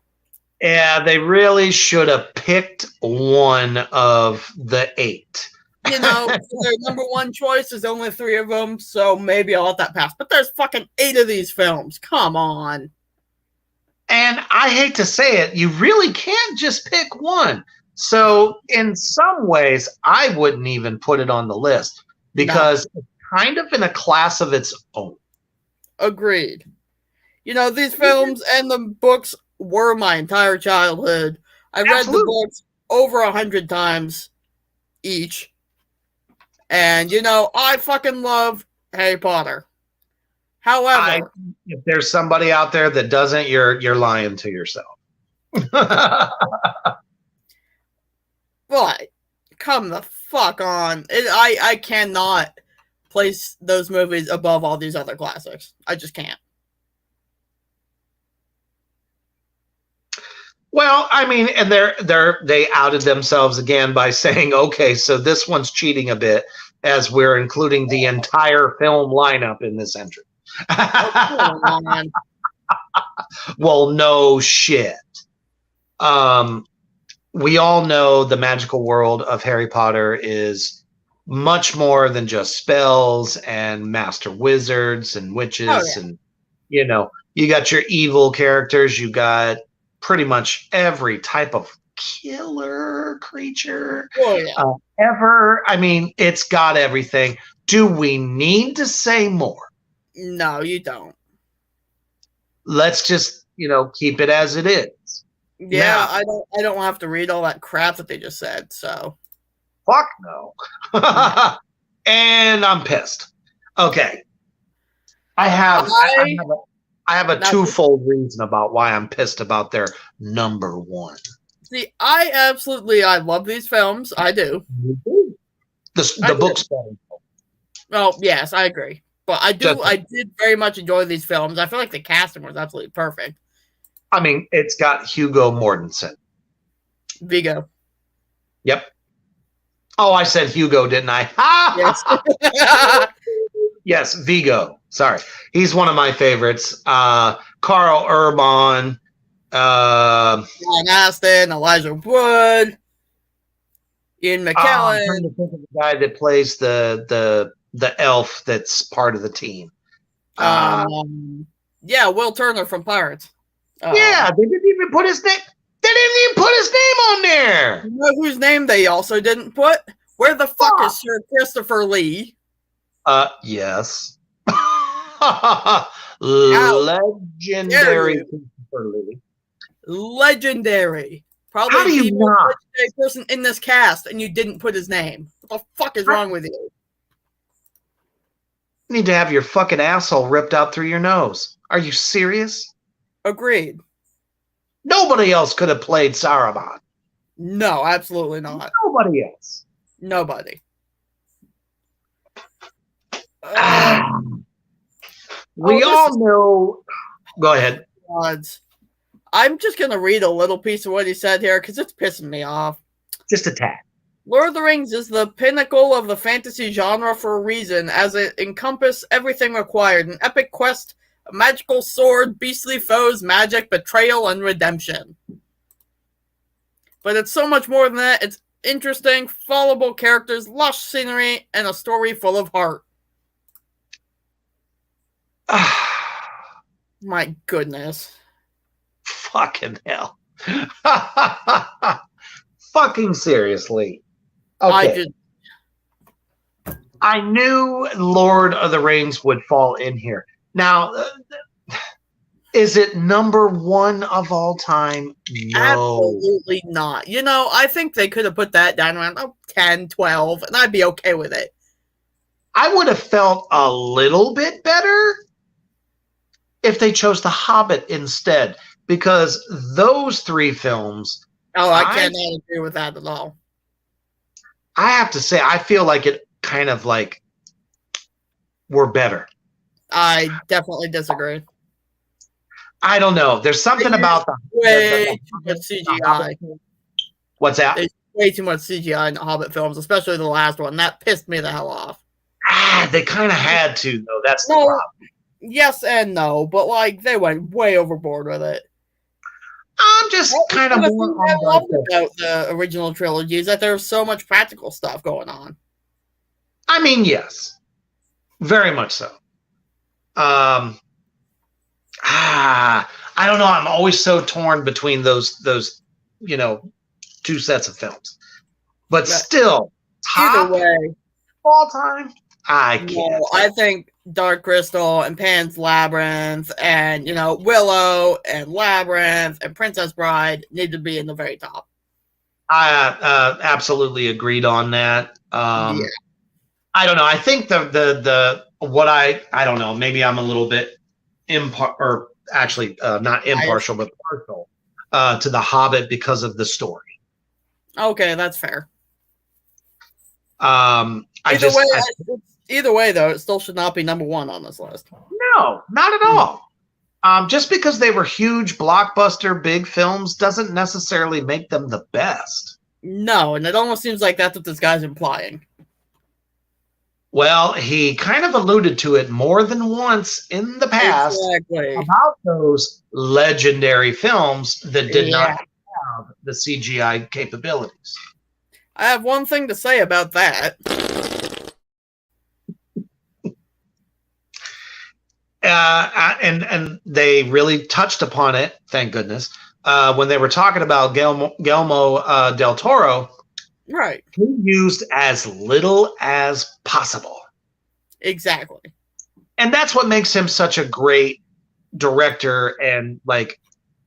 Yeah, they really should have picked one of the 8. You know, their number one choice is only 3 of them, so maybe I'll let that pass. But there's fucking 8 of these films. Come on. And I hate to say it, you really can't just pick one. So in some ways, I wouldn't even put it on the list because it's kind of in a class of its own. Agreed. You know, these films and the books were my entire childhood. I read the books over 100 times each. And, you know, I fucking love Harry Potter. However, if there's somebody out there that doesn't, you're lying to yourself. but come the fuck on. I cannot place those movies above all these other classics. I just can't. Well, I mean, and they outed themselves again by saying, okay, so this one's cheating a bit as we're including the entire film lineup in this entry. Well, no shit. We all know the magical world of Harry Potter is much more than just spells and master wizards and witches. And, you know, you got your evil characters. You got pretty much every type of killer creature ever. I mean, it's got everything. Do we need to say more? No, you don't. Let's just, you know, keep it as it is. Yeah, now, I don't have to read all that crap that they just said, so. Fuck no. And I'm pissed. Okay. I have a twofold reason about why I'm pissed about their number one. See, I love these films. I do. The book's better. Well, yes, I agree. But I did very much enjoy these films. I feel like the casting was absolutely perfect. I mean, it's got Hugo Mortensen. Vigo. Yep. Oh, I said Hugo, didn't I? Yes. Yes, Vigo. Sorry. He's one of my favorites. Carl Urban. John Aston, Elijah Wood. Ian McKellen. I'm trying to think of the guy that plays the elf that's part of the team. Yeah, Will Turner from Pirates. Yeah, they didn't even put his name. They didn't even put his name on there. You know whose name they also didn't put? Where the fuck is Sir Christopher Lee? Yes. Legendary Christopher Lee. Legendary. Probably How do you not? Legendary person in this cast, and you didn't put his name. What the fuck is wrong with you? You need to have your fucking asshole ripped out through your nose. Are you serious? Agreed. Nobody else could have played Saruman. No, absolutely not. Nobody else. Nobody. We all know. Go ahead. Gods. I'm just going to read a little piece of what he said here because it's pissing me off. Just a tad. Lord of the Rings is the pinnacle of the fantasy genre for a reason, as it encompasses everything required: an epic quest, a magical sword, beastly foes, magic, betrayal, and redemption. But it's so much more than that. It's interesting, followable characters, lush scenery, and a story full of heart. My goodness. Fucking hell. Fucking seriously. Okay. I knew Lord of the Rings would fall in here. Now, is it number one of all time? No. Absolutely not. You know, I think they could have put that down around 10, 12, and I'd be okay with it. I would have felt a little bit better if they chose The Hobbit instead, because those 3 films... Oh, I cannot agree with that at all. I have to say, I feel like it kind of like were better. I definitely disagree. I don't know. There's something about the way too much CGI. What's that? There's way too much CGI in the Hobbit films, especially the last one. That pissed me the hell off. They kind of had to, though. That's the problem. Yes and no, but like they went way overboard with it. I'm just kind of One more thing I on loved the. about the original trilogy is that there was so much practical stuff going on. I mean, yes, very much so. Um, I don't know. I'm always so torn between those, two sets of films. But But still, either top way, all time, I can't. no, I think Dark Crystal and Pan's Labyrinth and, Willow and Labyrinth and Princess Bride need to be in the very top. I absolutely agreed on that. Yeah. I don't know. I think the what I don't know. Maybe I'm a little bit or actually not impartial, but partial to The Hobbit because of the story. Okay, that's fair. Either way, though, it still should not be number one on this list. No, not at all. Just because they were huge, blockbuster, big films doesn't necessarily make them the best. No, and it almost seems like that's what this guy's implying. Well, he kind of alluded to it more than once in the past about those legendary films that did not have the CGI capabilities. I have one thing to say about that. And they really touched upon it, thank goodness, when they were talking about Guillermo del Toro. Right. He used as little as possible. Exactly. And that's what makes him such a great director and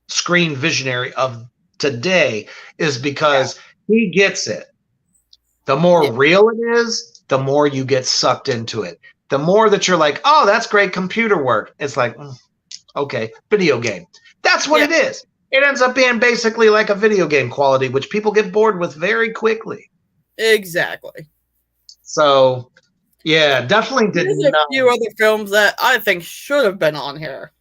screen visionary of today, is because he gets it. The more real it is, the more you get sucked into it. The more that you're like, oh, that's great computer work. It's like, okay, video game. That's what it is. It ends up being basically like a video game quality, which people get bored with very quickly. Exactly. So, yeah, definitely did There's a few other films that I think should have been on here.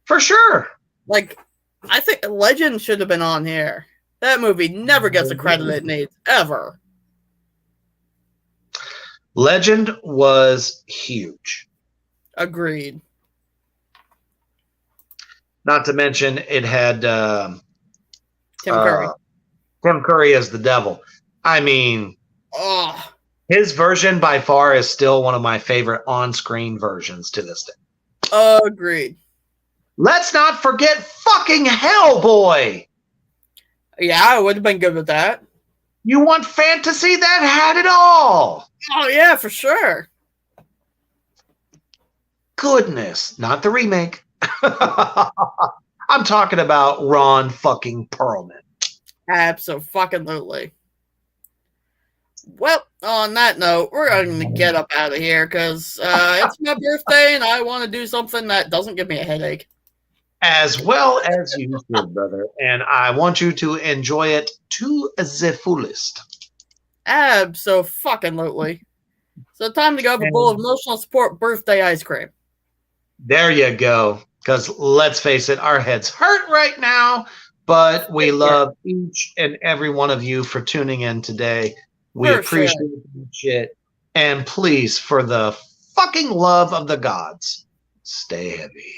For sure. I think Legend should have been on here. That movie never gets the credit it needs, ever. Legend was huge. Agreed. Not to mention it had Tim Curry. Tim Curry as the devil. I mean, his version by far is still one of my favorite on-screen versions to this day. Agreed. Let's not forget fucking Hellboy. Yeah, I would have been good with that. You want fantasy that had it all. Oh, yeah, for sure. Goodness, not the remake. I'm talking about Ron fucking Perlman. Absolutely. Well, on that note, we're going to get up out of here because it's my birthday and I want to do something that doesn't give me a headache. As well as you should, brother. And I want you to enjoy it to the fullest. Absolutely. So time to go have a bowl of emotional support birthday ice cream. There you go. Because let's face it, our heads hurt right now, but we love each and every one of you for tuning in today. We appreciate it. And please, for the fucking love of the gods, stay heavy.